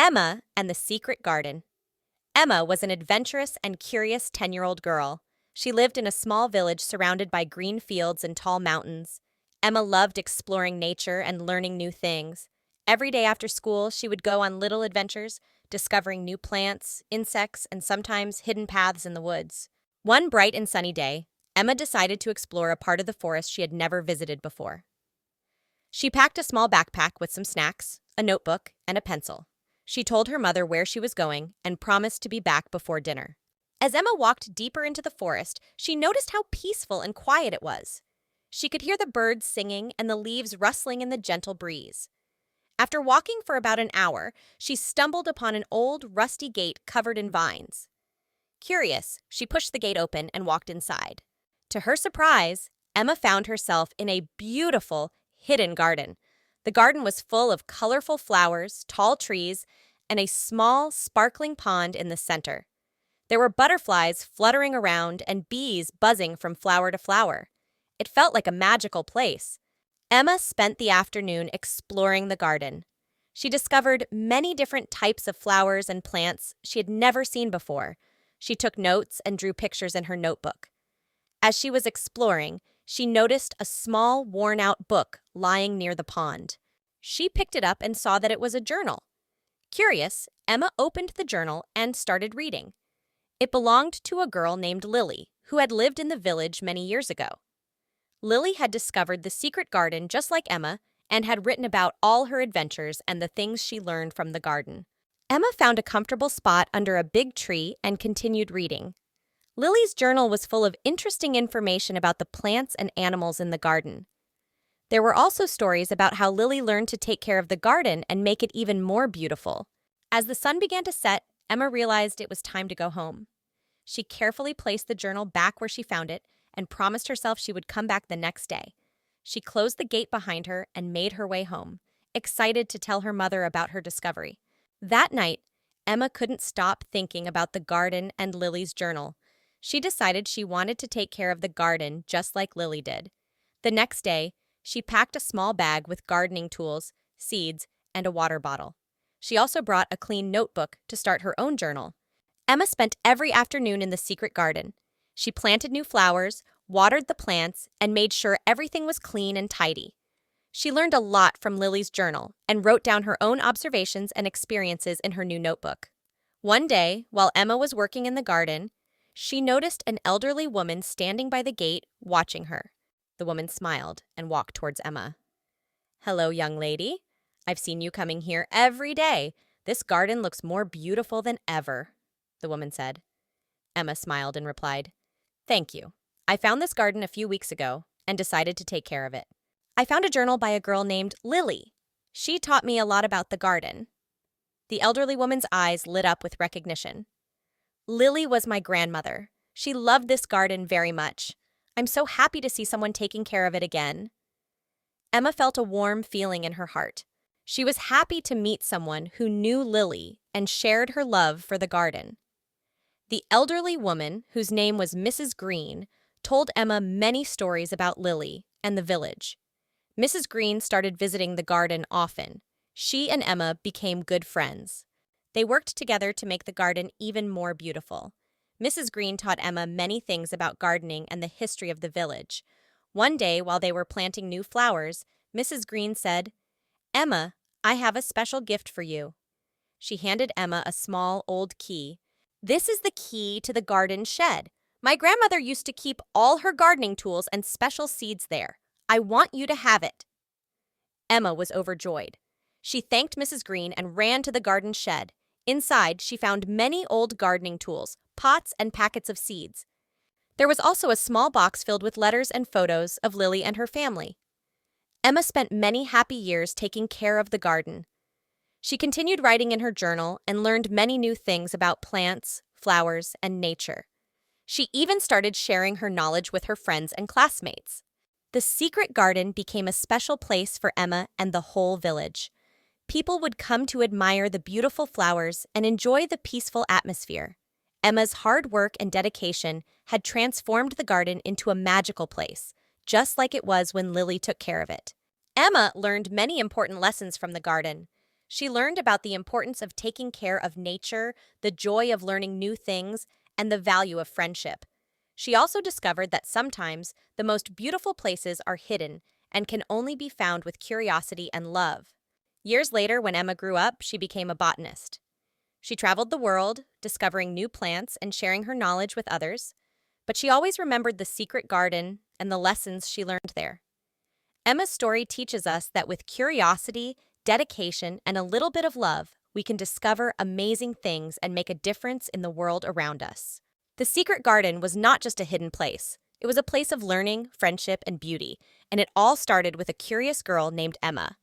Emma and the Secret Garden. Emma was an adventurous and curious 10-year-old girl. She lived in a small village surrounded by green fields and tall mountains. Emma loved exploring nature and learning new things. Every day after school, she would go on little adventures, discovering new plants, insects, and sometimes hidden paths in the woods. One bright and sunny day, Emma decided to explore a part of the forest she had never visited before. She packed a small backpack with some snacks, a notebook, and a pencil. She told her mother where she was going and promised to be back before dinner. As Emma walked deeper into the forest, she noticed how peaceful and quiet it was. She could hear the birds singing and the leaves rustling in the gentle breeze. After walking for about an hour, she stumbled upon an old, rusty gate covered in vines. Curious, she pushed the gate open and walked inside. To her surprise, Emma found herself in a beautiful, hidden garden. The garden was full of colorful flowers, tall trees, and a small, sparkling pond in the center. There were butterflies fluttering around and bees buzzing from flower to flower. It felt like a magical place. Emma spent the afternoon exploring the garden. She discovered many different types of flowers and plants she had never seen before. She took notes and drew pictures in her notebook. As she was exploring, she noticed a small, worn-out book lying near the pond. She picked it up and saw that it was a journal. Curious, Emma opened the journal and started reading. It belonged to a girl named Lily, who had lived in the village many years ago. Lily had discovered the secret garden just like Emma and had written about all her adventures and the things she learned from the garden. Emma found a comfortable spot under a big tree and continued reading. Lily's journal was full of interesting information about the plants and animals in the garden. There were also stories about how Lily learned to take care of the garden and make it even more beautiful. As the sun began to set, Emma realized it was time to go home. She carefully placed the journal back where she found it and promised herself she would come back the next day. She closed the gate behind her and made her way home, excited to tell her mother about her discovery. That night, Emma couldn't stop thinking about the garden and Lily's journal. She decided she wanted to take care of the garden just like Lily did. The next day, she packed a small bag with gardening tools, seeds, and a water bottle. She also brought a clean notebook to start her own journal. Emma spent every afternoon in the secret garden. She planted new flowers, watered the plants, and made sure everything was clean and tidy. She learned a lot from Lily's journal and wrote down her own observations and experiences in her new notebook. One day, while Emma was working in the garden, she noticed an elderly woman standing by the gate, watching her. The woman smiled and walked towards Emma. "Hello, young lady. I've seen you coming here every day. This garden looks more beautiful than ever," the woman said. Emma smiled and replied, "Thank you. I found this garden a few weeks ago and decided to take care of it. I found a journal by a girl named Lily. She taught me a lot about the garden." The elderly woman's eyes lit up with recognition. "Lily was my grandmother. She loved this garden very much. I'm so happy to see someone taking care of it again." Emma felt a warm feeling in her heart. She was happy to meet someone who knew Lily and shared her love for the garden. The elderly woman, whose name was Mrs. Green, told Emma many stories about Lily and the village. Mrs. Green started visiting the garden often. She and Emma became good friends. They worked together to make the garden even more beautiful. Mrs. Green taught Emma many things about gardening and the history of the village. One day, while they were planting new flowers, Mrs. Green said, "Emma, I have a special gift for you." She handed Emma a small, old key. "This is the key to the garden shed. My grandmother used to keep all her gardening tools and special seeds there. I want you to have it." Emma was overjoyed. She thanked Mrs. Green and ran to the garden shed. Inside, she found many old gardening tools, pots, and packets of seeds. There was also a small box filled with letters and photos of Lily and her family. Emma spent many happy years taking care of the garden. She continued writing in her journal and learned many new things about plants, flowers, and nature. She even started sharing her knowledge with her friends and classmates. The secret garden became a special place for Emma and the whole village. People would come to admire the beautiful flowers and enjoy the peaceful atmosphere. Emma's hard work and dedication had transformed the garden into a magical place, just like it was when Lily took care of it. Emma learned many important lessons from the garden. She learned about the importance of taking care of nature, the joy of learning new things, and the value of friendship. She also discovered that sometimes the most beautiful places are hidden and can only be found with curiosity and love. Years later, when Emma grew up, she became a botanist. She traveled the world, discovering new plants and sharing her knowledge with others, but she always remembered the secret garden and the lessons she learned there. Emma's story teaches us that with curiosity, dedication, and a little bit of love, we can discover amazing things and make a difference in the world around us. The secret garden was not just a hidden place. It was a place of learning, friendship, and beauty, and it all started with a curious girl named Emma.